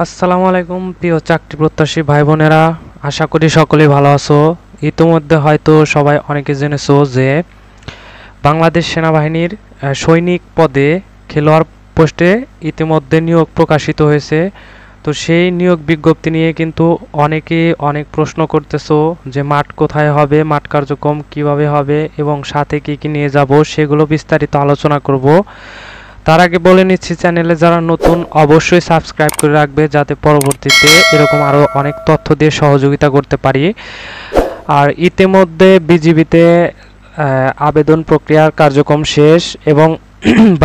আসসালামু আলাইকুম প্রিয় চাকরি প্রত্যাশী ভাই বোনেরা, আশা করি সকলেই ভালো আছো। ইতিমধ্যে হয়তো সবাই অনেকে জেনেছো যে বাংলাদেশ সেনাবাহিনীর সৈনিক পদে খেলোয়াড় পোস্টে ইতিমধ্যে নিয়োগ প্রকাশিত হয়েছে। তো সেই নিয়োগ বিজ্ঞপ্তি নিয়ে কিন্তু অনেকে অনেক প্রশ্ন করতেছো যে মাঠ কোথায় হবে, মাঠ কার্যক্রম কিভাবে হবে এবং সাথে কি কি নিয়ে যাব, সেগুলো বিস্তারিত আলোচনা করব। তার আগে বলে নিচ্ছি, চ্যানেলে যারা নতুন অবশ্যই সাবস্ক্রাইব করে রাখবে, যাতে পরবর্তীতে এরকম আরও অনেক তথ্য দিয়ে সহযোগিতা করতে পারি। আর ইতিমধ্যে বিজিবিতে আবেদন প্রক্রিয়ার কার্যক্রম শেষ এবং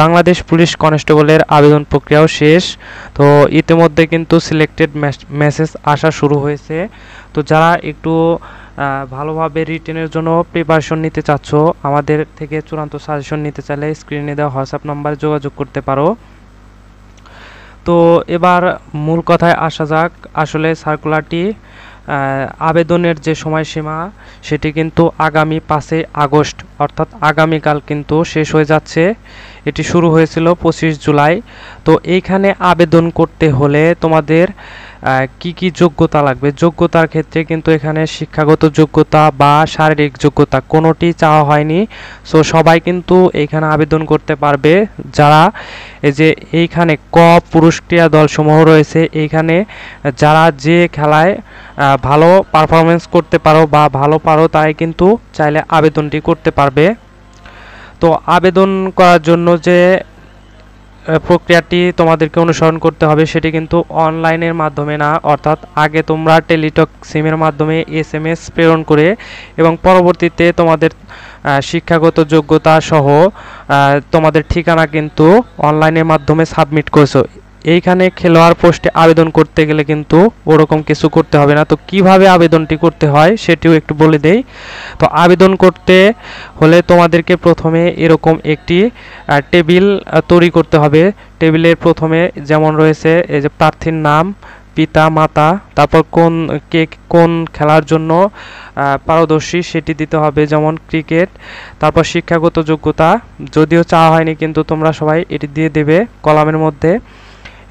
বাংলাদেশ পুলিশ কনস্টেবলের আবেদন প্রক্রিয়াও শেষ। তো ইতিমধ্যে কিন্তু সিলেক্টেড মেসেজ আসা শুরু হয়েছে। তো যারা একটু ভালোভাবে রিটেনের জন্য প্রিপারেশন নিতে চাচ্ছ, আমাদের থেকে চূড়ান্ত সাজেশন নিতে চাইলে স্ক্রিনে দেওয়া হোয়াটসঅ্যাপ নাম্বারে যোগাযোগ করতে পারো। তো এবার মূল কথায় আসা যাক। আসলে সার্কুলারটি আবেদনের যে সময়সীমা সেটি কিন্তু আগামী 5 আগস্ট অর্থাৎ আগামীকাল কিন্তু শেষ হয়ে যাচ্ছে। এটি শুরু হয়েছিল 25 জুলাই। তো এইখানে আবেদন করতে হলে তোমাদের কি কি যোগ্যতা লাগবে, যোগ্যতার ক্ষেত্রে কিন্তু এখানে শিক্ষাগত যোগ্যতা বা শারীরিক যোগ্যতা কোনোটি চাওয়া হয়নি। সো সবাই কিন্তু এইখানে আবেদন করতে পারবে। যারা এই যে এইখানে পুরুষ ক্রীড়া দলসমূহ রয়েছে, এইখানে যারা যে খেলায় ভালো পারফরমেন্স করতে পারো বা ভালো পারো, তাই কিন্তু চাইলে আবেদনটি করতে পারবে। তো আবেদন করার জন্য যে প্রক্রিয়াটি তোমাদেরকে অনুসরণ করতে হবে সেটি কিন্তু অনলাইনের মাধ্যমে না, অর্থাৎ আগে তোমরা টেলিটক সিমের মাধ্যমে SMS প্রেরণ করে এবং পরবর্তীতে তোমাদের শিক্ষাগত যোগ্যতা সহ তোমাদের ঠিকানা কিন্তু অনলাইনের মাধ্যমে সাবমিট করেছো। এইখানে খেলোয়াড় পোস্টে আবেদন করতে গেলে কিন্তু ওরকম কিছু করতে হবে না। তো কিভাবে আবেদনটি করতে হয় সেটিও একটু বলে দেই। তো আবেদন করতে হলে তোমাদেরকে প্রথমে এরকম একটি টেবিল তৈরি করতে হবে। টেবিলের প্রথমে যেমন রয়েছে এই যে প্রার্থীর নাম, পিতা মাতা, তারপর কোন খেলার জন্য পারদর্শী সেটি দিতে হবে, যেমন ক্রিকেট। তারপর শিক্ষাগত যোগ্যতা যদিও চাওয়া হয়নি, কিন্তু তোমরা সবাই এটি দিয়ে দেবে কলামের মধ্যে।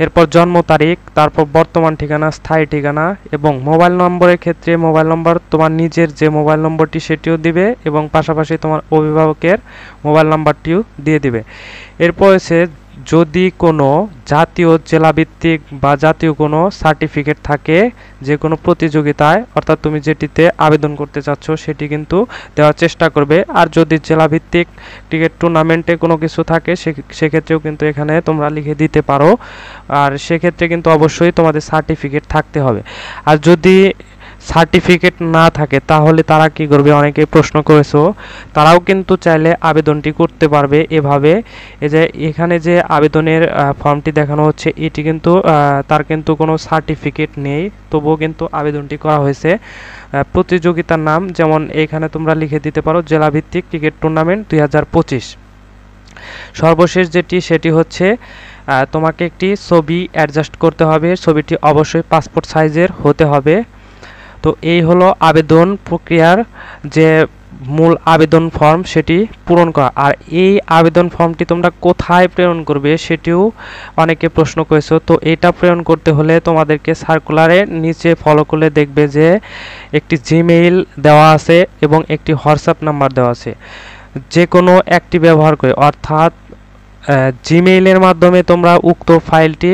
এরপর জন্ম তারিখ, তারপর বর্তমান ঠিকানা, স্থায়ী ঠিকানা এবং মোবাইল নম্বরের ক্ষেত্রে মোবাইল নম্বর তোমার নিজের যে মোবাইল নম্বরটি সেটিও দিবে এবং পাশাপাশি তোমার অভিভাবকের মোবাইল নাম্বারটিও দিয়ে দিবে। এরপর হচ্ছে যদি কোনো জাতীয় জেলাভিত্তিক বা জাতীয় কোনো সার্টিফিকেট থাকে যে কোনো প্রতিযোগিতায়, অর্থাৎ তুমি যেটিতে আবেদন করতে চাচ্ছ সেটি কিন্তু দেওয়ার চেষ্টা করবে। আর যদি জেলাভিত্তিক ক্রিকেট টুর্নামেন্টে কোনো কিছু থাকে সেক্ষেত্রেও কিন্তু এখানে তোমরা লিখে দিতে পারো। আর সেক্ষেত্রে কিন্তু অবশ্যই তোমাদের সার্টিফিকেট থাকতে হবে। আর যদি সার্টিফিকেট না থাকে তাহলে তারা কি করবে, অনেকে প্রশ্ন করেছো, তারাও কিন্তু চাইলে আবেদনটি করতে পারবে এভাবে। এই যে এখানে যে আবেদনের ফর্মটি দেখানো হচ্ছে এটি কিন্তু তার কিন্তু কোনো সার্টিফিকেট নেই, তবুও কিন্তু আবেদনটি করা হয়েছে। প্রতিযোগিতার নাম যেমন এখানে তোমরা লিখে দিতে পারো জেলাভিত্তিক ক্রিকেট টুর্নামেন্ট 2025। সর্বশেষ সেটি হচ্ছে তোমাকে একটি ছবি অ্যাডজাস্ট করতে হবে, ছবিটি অবশ্যই পাসপোর্ট সাইজের হতে হবে। তো এই হলো আবেদন প্রক্রিয়ার যে মূল আবেদন ফর্ম সেটি পূরণ করা। আর এই আবেদন ফর্মটি তোমরা কোথায় প্রেরণ করবে সেটিও অনেকে প্রশ্ন করেছো। তো এটা প্রেরণ করতে হলে তোমাদেরকে সার্কুলারের নিচে ফলো করলে দেখবে যে একটি জিমেইল দেওয়া আছে এবং একটি হোয়াটসঅ্যাপ নাম্বার দেওয়া আছে। যে কোনো একটি ব্যবহার করে, অর্থাৎ জিমেইলের মাধ্যমে তোমরা উক্ত ফাইলটি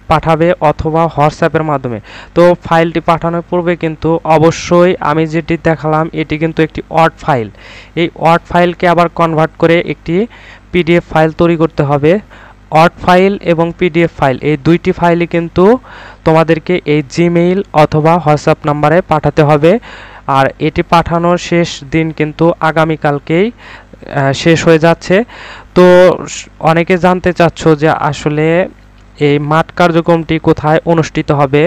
পাঠাবে অথবা হোয়াটসঅ্যাপের মাধ্যমে। তো ফাইলটি পাঠানোর পূর্বে কিন্তু অবশ্যই আমি যেটি দেখালাম এটি কিন্তু একটি ওয়ার্ড ফাইল। এই ওয়ার্ড ফাইলকে আবার কনভার্ট করে একটি PDF ফাইল তৈরি করতে হবে। ওয়ার্ড ফাইল এবং PDF ফাইল এই দুইটি ফাইলই কিন্তু তোমাদেরকে এই জিমেইল অথবা হোয়াটসঅ্যাপ নাম্বারে পাঠাতে হবে। আর এটি পাঠানোর শেষ দিন কিন্তু আগামীকালকেই শেষ হয়ে যাচ্ছে। তো অনেকে জানতে চাচ্ছ যে আসলে এই মাঠ কার্যক্রমটি কোথায় অনুষ্ঠিত হবে।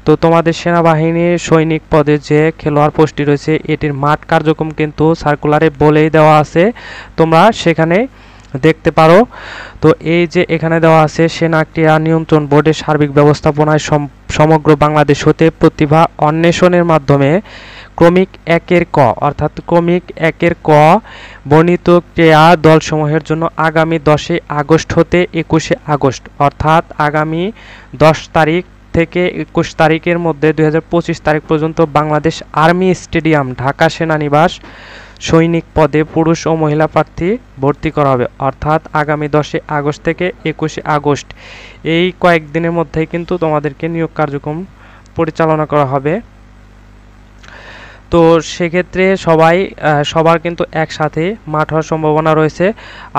তো তোমাদের সেনাবাহিনীর সৈনিক পদে যে খেলোয়াড় পোস্টটি রয়েছে এটির মাঠ কার্যক্রম কিন্তু সার্কুলারে বলেই দেওয়া আছে, তোমরা সেখানে দেখতে পারো। তো এই যে এখানে দেওয়া আছে সেনা ক্রীড়া নিয়ন্ত্রণ বোর্ডের সার্বিক ব্যবস্থাপনায় সমগ্র বাংলাদেশ হতে প্রতিভা অন্বেষণের মাধ্যমে ক্রমিক 1-এর ক অর্থাৎ ক্রমিক 1-এর ক বর্ণিত ক্রিয়া দলসমূহের জন্য আগামী 10 আগস্ট হতে 21 আগস্ট অর্থাৎ আগামী 10 তারিখ থেকে 21 তারিখের মধ্যে 2025 তারিখ পর্যন্ত বাংলাদেশ আর্মি স্টেডিয়াম ঢাকা সেনানিবাস সৈনিক পদে পুরুষ ও মহিলা প্রার্থী ভর্তি করা হবে অর্থাৎ আগামী 10 আগস্ট থেকে 21 আগস্ট এই কয়েকদিনের মধ্যেই কিন্তু তোমাদেরকে নিয়োগ কার্যক্রম পরিচালনা করা হবে। তো সেক্ষেত্রে সবার কিন্তু একসাথে মাঠ হওয়ার সম্ভাবনা রয়েছে।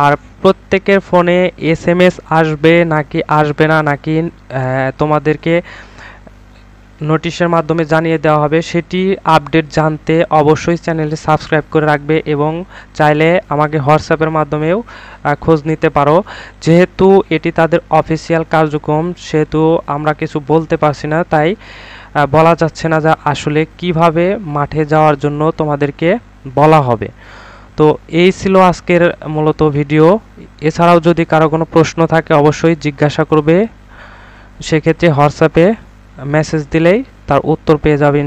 আর প্রত্যেকের ফোনে SMS আসবে নাকি আসবে না, নাকি তোমাদেরকে নোটিশের মাধ্যমে জানিয়ে দেওয়া হবে, সেটি আপডেট জানতে অবশ্যই চ্যানেলটি সাবস্ক্রাইব করে রাখবে এবং চাইলে আমাকে হোয়াটসঅ্যাপের মাধ্যমেও খোঁজ নিতে পারো। যেহেতু এটি তাদের অফিসিয়াল কার্যক্রম সেহেতু আমরা কিছু বলতে পারছি না, তাই বলা যাচ্ছে না যে আসলে কিভাবে মাঠে যাওয়ার জন্য তোমাদেরকে বলা হবে। তো এই ছিল আজকের মূলত ভিডিও। এছাড়াও যদি কারো কোনো প্রশ্ন থাকে অবশ্যই জিজ্ঞাসা করবে, সেক্ষেত্রে হোয়াটসঅ্যাপে মেসেজ দিলেই তার উত্তর পেয়ে যাবেন।